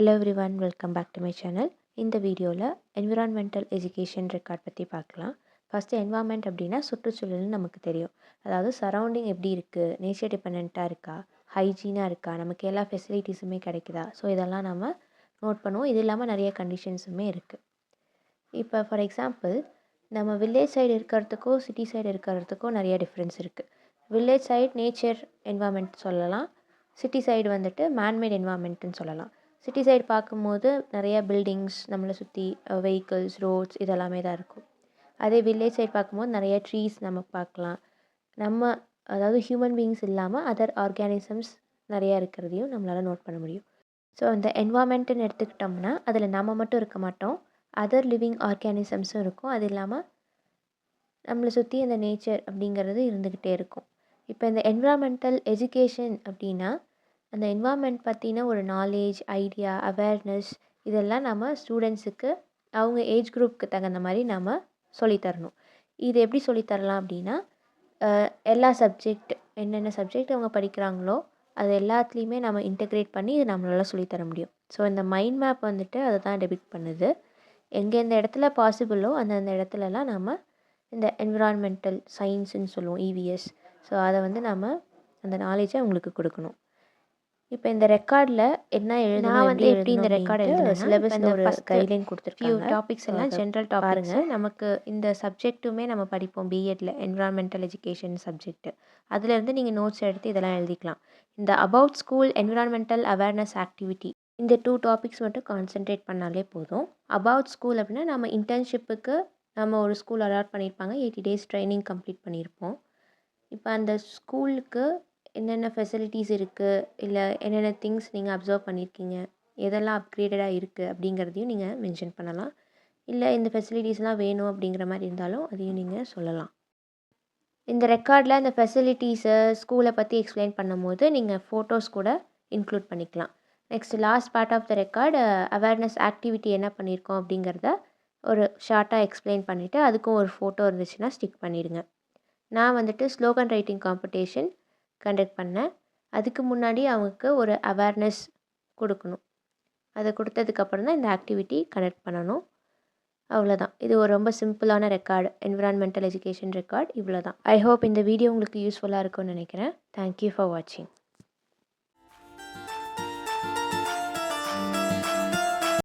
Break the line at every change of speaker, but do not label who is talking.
Hello everyone, welcome back to my channel. இந்த வீடியோவில் environmental education record பற்றி பார்க்கலாம். ஃபஸ்ட்டு என்வாமெண்ட் அப்படின்னா சுற்றுச்சூழல்னு நமக்கு தெரியும். அதாவது சரௌண்டிங் எப்படி இருக்குது, நேச்சர் டிபெண்ட்டாக இருக்கா, ஹைஜீனாக இருக்கா, நமக்கு எல்லா ஃபெசிலிட்டிஸுமே கிடைக்குதா, ஸோ இதெல்லாம் நம்ம நோட் பண்ணுவோம். இது இல்லாமல் நிறைய கண்டிஷன்ஸுமே இருக்குது. இப்போ ஃபார் எக்ஸாம்பிள் நம்ம வில்லேஜ் சைடு இருக்கிறதுக்கும் சிட்டி சைடு இருக்கிறதுக்கும் நிறைய டிஃப்ரென்ஸ் இருக்குது. வில்லேஜ் சைடு நேச்சர் என்வாமெண்ட் சொல்லலாம், சிட்டி சைடு வந்துட்டு மேன்மேட் என்வாமெண்ட்டுன்னு சொல்லலாம். சிட்டி சைடு பார்க்கும்போது நிறையா பில்டிங்ஸ் நம்மளை சுற்றி வெஹிக்கிள்ஸ், ரோட்ஸ் இதெல்லாமே தான் இருக்கும். அதே வில்லேஜ் சைடு பார்க்கும்போது நிறைய ட்ரீஸ் நம்ம பார்க்கலாம். நம்ம அதாவது ஹியூமன் பீயிங்ஸ் இல்லாமல் அதர் ஆர்கானிசம்ஸ் நிறையா இருக்கிறதையும் நம்மளால் நோட் பண்ண முடியும். ஸோ இந்த என்வாமெண்ட்டுன்னு எடுத்துக்கிட்டோம்னா அதில் நம்ம மட்டும் இருக்க மாட்டோம், அதர் லிவிங் ஆர்கானிசம்ஸும் இருக்கும். அது இல்லாமல் நம்மளை சுற்றி அந்த நேச்சர் அப்படிங்கிறது இருந்துக்கிட்டே இருக்கும். இப்போ இந்த என்விரான்மெண்டல் எஜுகேஷன் அப்படின்னா அந்த என்வாமெண்ட் பற்றின ஒரு நாலேஜ், ஐடியா, அவேர்னஸ் இதெல்லாம் நம்ம ஸ்டூடெண்ட்ஸுக்கு அவங்க ஏஜ் குரூப்புக்கு தகுந்த மாதிரி நம்ம சொல்லித்தரணும். இது எப்படி சொல்லித்தரலாம் அப்படின்னா எல்லா சப்ஜெக்ட் என்னென்ன சப்ஜெக்ட் அவங்க படிக்கிறாங்களோ அது எல்லாத்துலேயுமே நம்ம இன்டெக்ரேட் பண்ணி இது நம்மளால் சொல்லித்தர முடியும். ஸோ இந்த மைண்ட் மேப் வந்துட்டு அதை தான் டெபிக்ட் பண்ணுது. எங்கெந்த இடத்துல பாசிபிளோ அந்தந்த இடத்துலலாம் நம்ம இந்த என்விரான்மெண்டல் சயின்ஸுன்னு சொல்லுவோம், இவிஎஸ். ஸோ அதை வந்து நம்ம அந்த நாலேஜை அவங்களுக்கு கொடுக்கணும். இப்போ இந்த ரெக்கார்டில் என்ன எழுதணும், நான் வந்து எப்படி இந்த ரெக்கார்டு எழுதுனேன்னா சிலபஸில் ஒரு கைட்லைன் கொடுத்துருக்காங்க. டாபிக்ஸ் எல்லாம் ஜென்ரல் டாபிக்ஸ். நமக்கு இந்த சப்ஜெக்ட்டுமே நம்ம படிப்போம் பிஎட்ல, என்விரான்மெண்டல் எஜுகேஷன் சப்ஜெக்ட். அதுலேருந்து நீங்கள் நோட்ஸ் எடுத்து இதெல்லாம் எழுதிக்கலாம். இந்த about school environmental awareness activity இந்த 2 டாபிக்ஸ் மட்டும் கான்சென்ட்ரேட் பண்ணாலே போதும். அபவுட் ஸ்கூல் அப்படின்னா நம்ம இன்டர்ன்ஷிப்புக்கு நம்ம ஒரு ஸ்கூல் அலாட் பண்ணியிருப்பாங்க, 80 டேஸ் ட்ரைனிங் கம்ப்ளீட் பண்ணியிருப்போம். இப்போ அந்த ஸ்கூலுக்கு என்னென்ன ஃபெசிலிட்டிஸ் இருக்குது, இல்லை என்னென்ன திங்ஸ் நீங்கள் அப்சர்வ் பண்ணியிருக்கீங்க, எதெல்லாம் அப்கிரேடடாக இருக்குது அப்படிங்கிறதையும் நீங்கள் மென்ஷன் பண்ணலாம். இல்லை இந்த ஃபெசிலிட்டிஸ்லாம் வேணும் அப்படிங்கிற மாதிரி இருந்தாலும் அதையும் நீங்கள் சொல்லலாம். இந்த ரெக்கார்டில் இந்த ஃபெசிலிட்டிஸை ஸ்கூலை பற்றி எக்ஸ்பிளைன் பண்ணும்போது நீங்கள் ஃபோட்டோஸ் கூட இன்க்ளூட் பண்ணிக்கலாம். Next last part of the record awareness activity என்ன பண்ணியிருக்கோம் அப்படிங்கிறத ஒரு ஷார்ட்டாக எக்ஸ்பிளைன் பண்ணிவிட்டு அதுக்கும் ஒரு ஃபோட்டோ இருந்துச்சுன்னா ஸ்டிக் பண்ணிவிடுங்க. நான் வந்துட்டு ஸ்லோகன் ரைட்டிங் காம்படிஷன் கண்டக்ட் பண்ணேன். அதுக்கு முன்னாடி அவங்களுக்கு ஒரு அவேர்னஸ் கொடுக்கணும். அதை கொடுத்ததுக்கப்புறம் தான் இந்த ஆக்டிவிட்டி கண்டக்ட் பண்ணணும். அவ்வளோதான். இது ஒரு ரொம்ப சிம்பிளான ரெக்கார்டு, என்விரான்மெண்டல் எஜுகேஷன் ரெக்கார்ட். இவ்வளோ தான். ஐ ஹோப் இந்த வீடியோ உங்களுக்கு யூஸ்ஃபுல்லாக இருக்கும்னு நினைக்கிறேன். தேங்க்யூ ஃபார் வாட்சிங்.